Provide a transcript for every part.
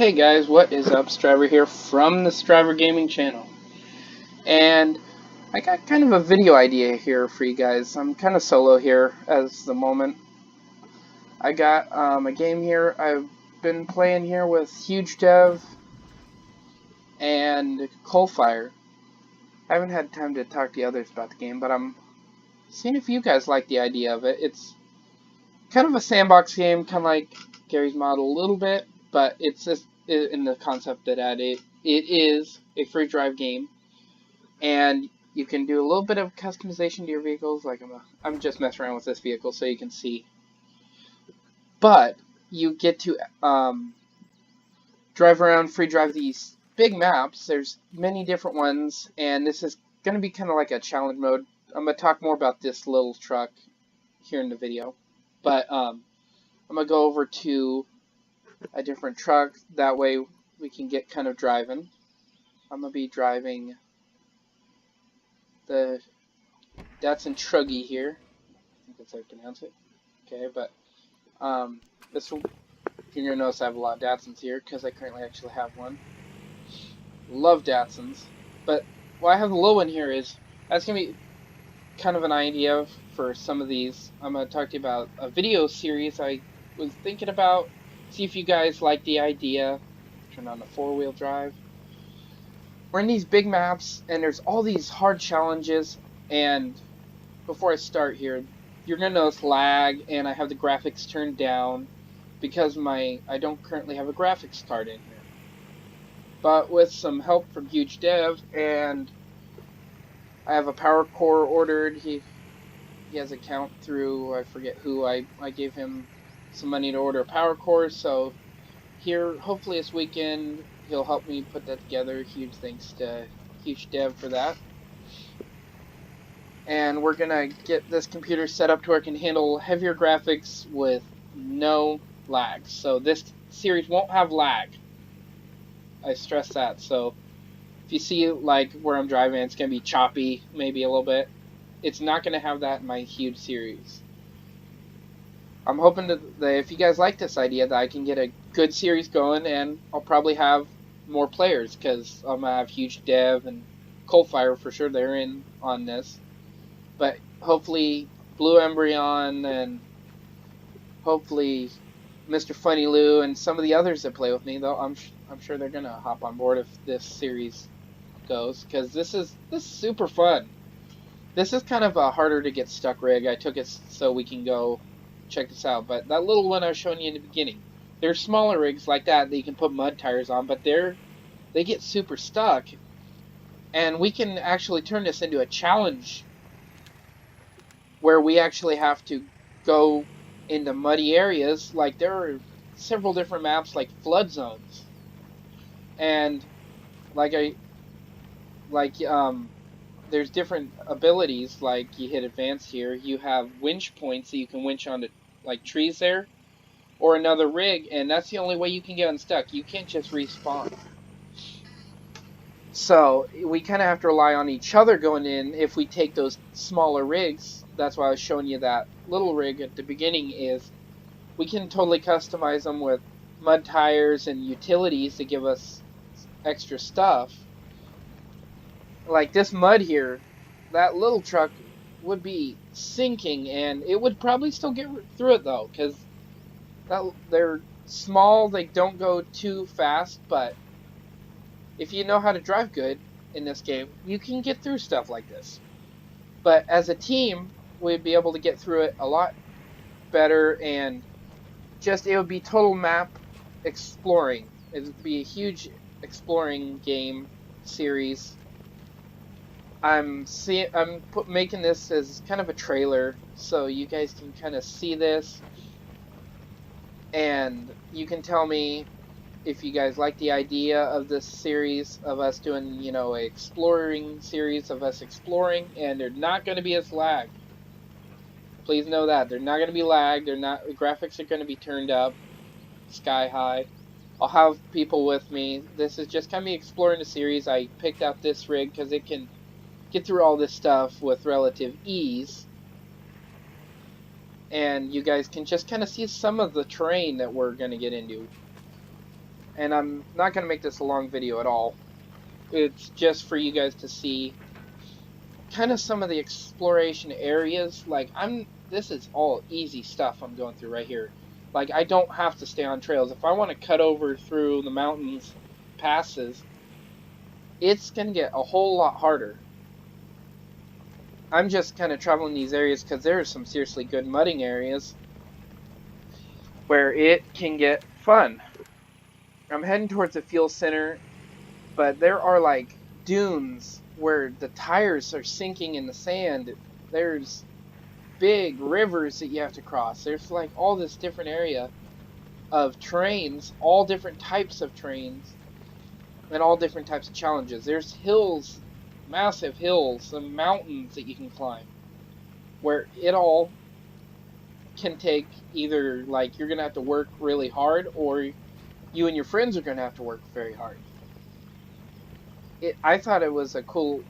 Hey guys, what is up? Striver here from the Striver Gaming channel. And I got kind of a video idea here for you guys. I'm kind of solo here as the moment. I got a game here I've been playing here with Huge Dev and Coalfire. I haven't had time to talk to the others about the game, but I'm seeing if you guys like the idea of it. It's kind of a sandbox game, kind of like Gary's Model a little bit, but it's just in the concept that it is a free drive game, and you can do a little bit of customization to your vehicles. Like I'm just messing around with this vehicle so you can see, but you get to drive around, free drive these big maps. There's many different ones, and this is going to be kind of like a challenge mode. I'm going to talk more about this little truck here in the video, but I'm going to go over to a different truck. That way we can get kind of driving. I'm going to be driving the Datsun Truggy here. I think that's how you pronounce it. Okay, but this will, you're going to notice I have a lot of Datsuns here because I currently actually have one. Love Datsuns. But why I have the little one here is that's going to be kind of an idea for some of these. I'm going to talk to you about a video series I was thinking about. See if you guys like the idea. Turn on the four-wheel drive. We're in these big maps, and there's all these hard challenges, and before I start here, you're going to notice lag, and I have the graphics turned down because I don't currently have a graphics card in here. But with some help from Huge Dev, and I have a power core ordered. He has an account through, I forget who, I gave him some money to order a power core, so here, hopefully this weekend, he'll help me put that together. Huge thanks to Huge Dev for that. And we're going to get this computer set up to where it can handle heavier graphics with no lag. So this series won't have lag. I stress that. So if you see like where I'm driving, it's going to be choppy maybe a little bit. It's not going to have that in my huge series. I'm hoping that if you guys like this idea, that I can get a good series going, and I'll probably have more players because I'm gonna have Huge Dev and Coalfire for sure. They're in on this, but hopefully Blue Embryon and hopefully Mr. Funny Lou and some of the others that play with me, though I'm sure they're gonna hop on board if this series goes, because this is super fun. This is kind of a harder to get stuck rig. I took it so we can go check this out, but that little one I was showing you in the beginning, there's smaller rigs like that you can put mud tires on, but they get super stuck, and we can actually turn this into a challenge where we actually have to go into muddy areas. Like there are several different maps like flood zones, and there's different abilities. Like you hit advance here, you have winch points that you can winch onto like trees there, or another rig, and that's the only way you can get unstuck. You can't just respawn. So we kind of have to rely on each other going in if we take those smaller rigs. That's why I was showing you that little rig at the beginning, is we can totally customize them with mud tires and utilities to give us extra stuff. Like this mud here, that little truck would be sinking, and it would probably still get through it though, because they're small, they don't go too fast, but if you know how to drive good in this game, you can get through stuff like this. But as a team, we'd be able to get through it a lot better, and just it would be total map exploring. It would be a huge exploring game series. I'm making this as kind of a trailer so you guys can kind of see this, and you can tell me if you guys like the idea of this series of us doing, you know, a exploring series of us exploring, and they're not going to be as lag. Please know that they're not going to be lag. The graphics are going to be turned up sky high. I'll have people with me. This is just kind of me exploring the series. I picked out this rig because it can get through all this stuff with relative ease, and you guys can just kind of see some of the terrain that we're going to get into. And I'm not going to make this a long video at all. It's just for you guys to see kind of some of the exploration areas. Like, this is all easy stuff I'm going through right here. Like, I don't have to stay on trails. If I want to cut over through the mountains, passes, it's going to get a whole lot harder. I'm just kind of traveling these areas because there are some seriously good mudding areas where it can get fun. I'm heading towards the fuel center, but there are like dunes where the tires are sinking in the sand. There's big rivers that you have to cross. There's like all this different area of trains, all different types of trains, and all different types of challenges. There's hills, massive hills, and mountains that you can climb, where it all can take either like you're gonna have to work really hard, or you and your friends are gonna have to work very hard. I thought it was a cool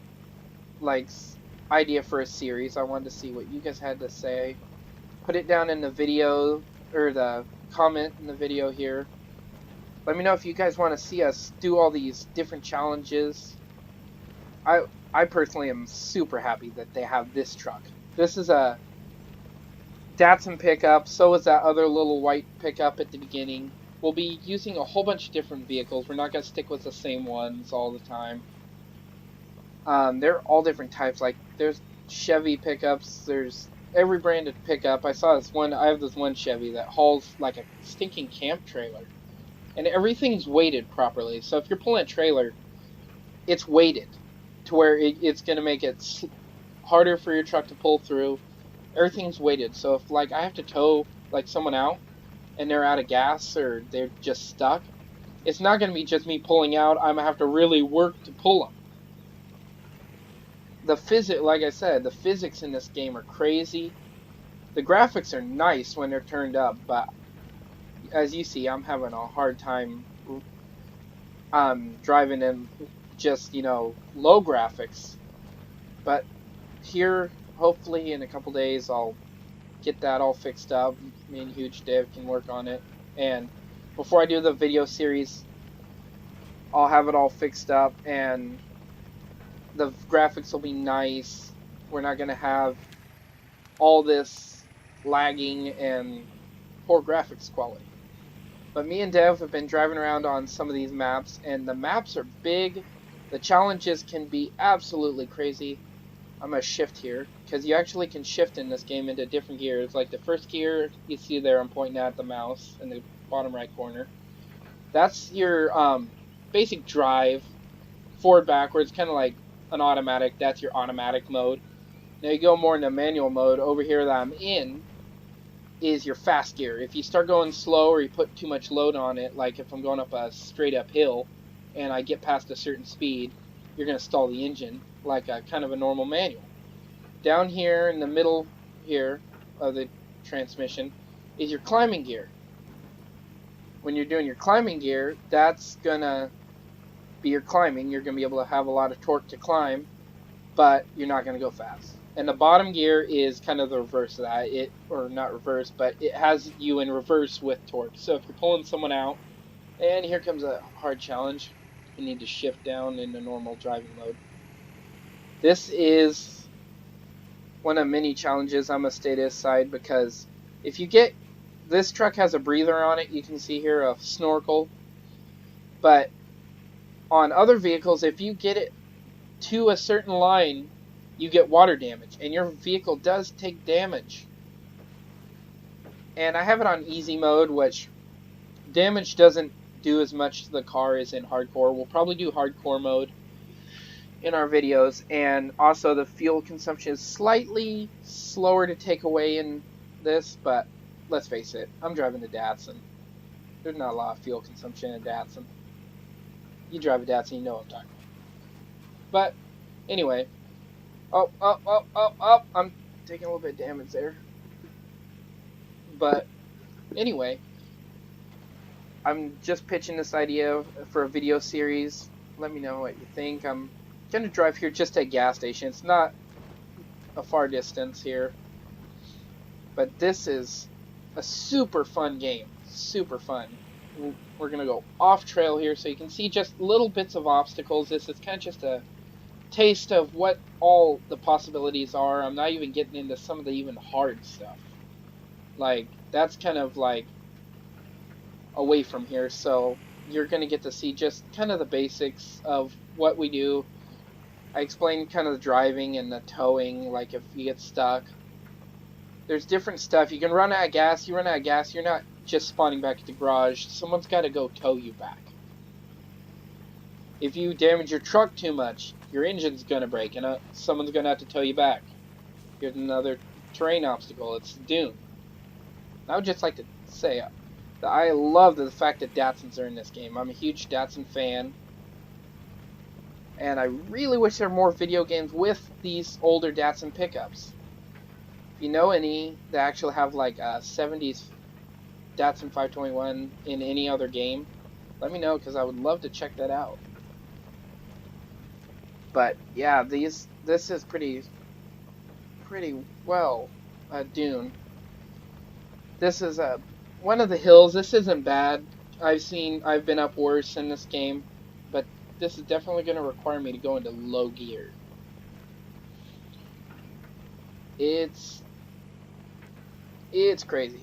like idea for a series. I wanted to see what you guys had to say. Put it down in the video or the comment in the video here. Let me know if you guys want to see us do all these different challenges. I personally am super happy that they have this truck. This is a Datsun pickup. So is that other little white pickup at the beginning. We'll be using a whole bunch of different vehicles. We're not going to stick with the same ones all the time. They're all different types. Like, there's Chevy pickups. There's every branded pickup. I have this one Chevy that hauls like a stinking camp trailer. And everything's weighted properly. So if you're pulling a trailer, it's weighted to where it's going to make it harder for your truck to pull through. Everything's weighted. So if like I have to tow like someone out and they're out of gas or they're just stuck, it's not going to be just me pulling out. I'm going to have to really work to pull them. Like I said, the physics in this game are crazy. The graphics are nice when they're turned up, but as you see, I'm having a hard time driving in just, low graphics. But here, hopefully in a couple days, I'll get that all fixed up. Me and Huge Dev can work on it. And before I do the video series, I'll have it all fixed up and the graphics will be nice. We're not going to have all this lagging and poor graphics quality. But me and Dev have been driving around on some of these maps, and the maps are big. The challenges can be absolutely crazy. I'm going to shift here, because you actually can shift in this game into different gears. Like the first gear, you see there, I'm pointing at the mouse in the bottom right corner. That's your basic drive, forward, backwards, kind of like an automatic. That's your automatic mode. Now you go more into manual mode. Over here that I'm in is your fast gear. If you start going slow or you put too much load on it, like if I'm going up a straight up hill and I get past a certain speed, you're going to stall the engine like a kind of a normal manual. Down here in the middle here of the transmission is your climbing gear. When you're doing your climbing gear, that's going to be your climbing. You're going to be able to have a lot of torque to climb, but you're not going to go fast. And the bottom gear is kind of the reverse of that. Or not reverse, but it has you in reverse with torque. So if you're pulling someone out, and here comes a hard challenge, you need to shift down into normal driving mode. This is one of many challenges. I'm going to stay to this side because if you get, this truck has a breather on it. You can see here a snorkel. But on other vehicles, if you get it to a certain line, you get water damage, and your vehicle does take damage. And I have it on easy mode, which damage doesn't do as much to the car as in hardcore. We'll probably do hardcore mode in our videos, and also the fuel consumption is slightly slower to take away in this, but let's face it, I'm driving a Datsun. There's not a lot of fuel consumption in a Datsun. You drive a Datsun, you know what I'm talking about. But anyway, oh, I'm taking a little bit of damage there. But anyway, I'm just pitching this idea for a video series. Let me know what you think. I'm going to drive here just to a gas station. It's not a far distance here. But this is a super fun game. Super fun. we're going to go off trail here so you can see just little bits of obstacles. This is kind of just a taste of what all the possibilities are. I'm not even getting into some of the even hard stuff. Like, that's kind of like away from here. So you're going to get to see just kind of the basics of what we do. I explained kind of the driving and the towing, like if you get stuck. There's different stuff. You can run out of gas. You run out of gas, you're not just spawning back at the garage. Someone's got to go tow you back. If you damage your truck too much, your engine's going to break and someone's going to have to tow you back. Here's another terrain obstacle. It's Dune. I would just like to say that I love the fact that Datsuns are in this game. I'm a huge Datsun fan. And I really wish there were more video games with these older Datsun pickups. If you know any that actually have like a 70s Datsun 521 in any other game, let me know because I would love to check that out. But yeah, this is pretty well Dune. This is one of the hills. This isn't bad. I've been up worse in this game, but this is definitely going to require me to go into low gear. It's crazy,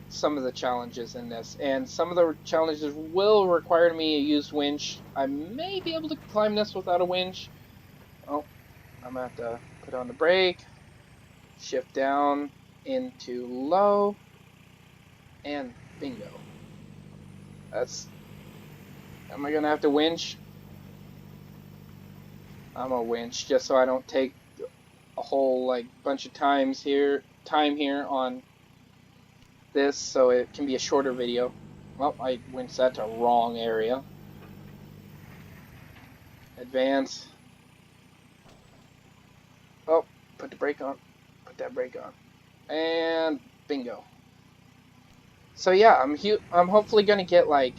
some of the challenges in this, and some of the challenges will require me to use winch. I may be able to climb this without a winch. Oh, I'm going to have to put on the brake, shift down into low, and bingo. Am I going to have to winch? I'm a winch just so I don't take a whole like bunch of time here on this, so it can be a shorter video. Well, I winched that to wrong area. Advance. Oh, put the brake on. Put that brake on. And bingo. So yeah, I'm hopefully gonna get like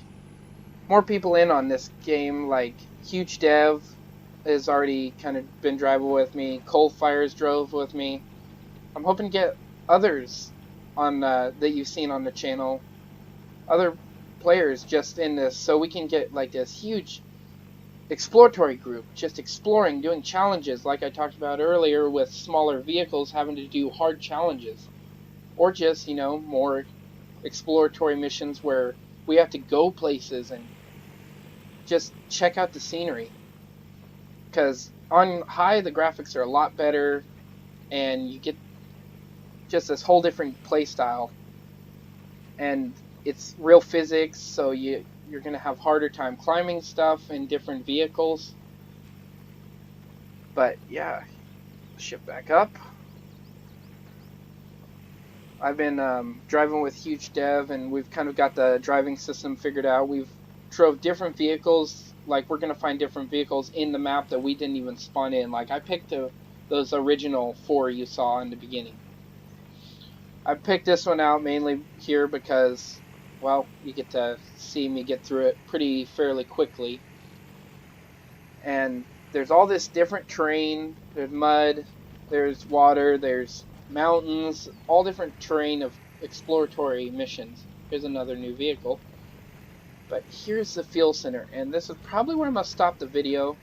more people in on this game. Like Huge Dev has already kind of been driving with me. Coalfires drove with me. I'm hoping to get others on that you've seen on the channel, other players just in this, so we can get like this huge exploratory group just exploring, doing challenges like I talked about earlier with smaller vehicles having to do hard challenges, or just, you know, more exploratory missions where we have to go places and just check out the scenery. Because on high the graphics are a lot better and you get just this whole different play style, and it's real physics, so you're gonna have harder time climbing stuff in different vehicles. But yeah, shift back up. I've been driving with Huge Dev, and we've kind of got the driving system figured out. We've drove different vehicles, like we're gonna find different vehicles in the map that we didn't even spawn in. Like I picked those original 4 you saw in the beginning. I picked this one out mainly here because, well, you get to see me get through it pretty fairly quickly. And there's all this different terrain. There's mud, there's water, there's mountains, all different terrain of exploratory missions. Here's another new vehicle. But here's the fuel center, and this is probably where I'm going to stop the video,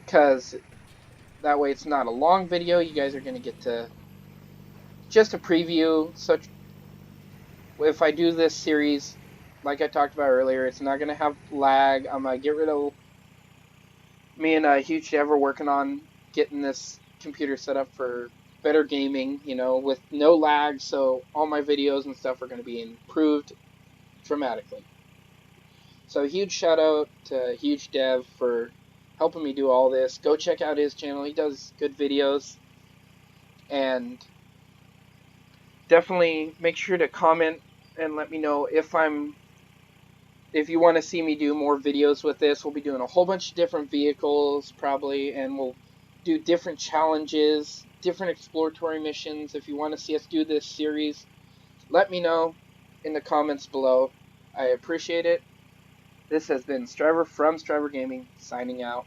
because that way it's not a long video. You guys are going to get to just a preview. So if I do this series, like I talked about earlier, it's not going to have lag. I'm going to get rid of... Me and Huge Dev are working on getting this computer set up for better gaming, you know, with no lag, so all my videos and stuff are going to be improved dramatically. So huge shout out to Huge Dev for helping me do all this. Go check out his channel. He does good videos. And definitely make sure to comment and let me know if you want to see me do more videos with this. We'll be doing a whole bunch of different vehicles probably, and we'll do different challenges, different exploratory missions. If you want to see us do this series, let me know in the comments below. I appreciate it. This has been Striver from Striver Gaming, signing out.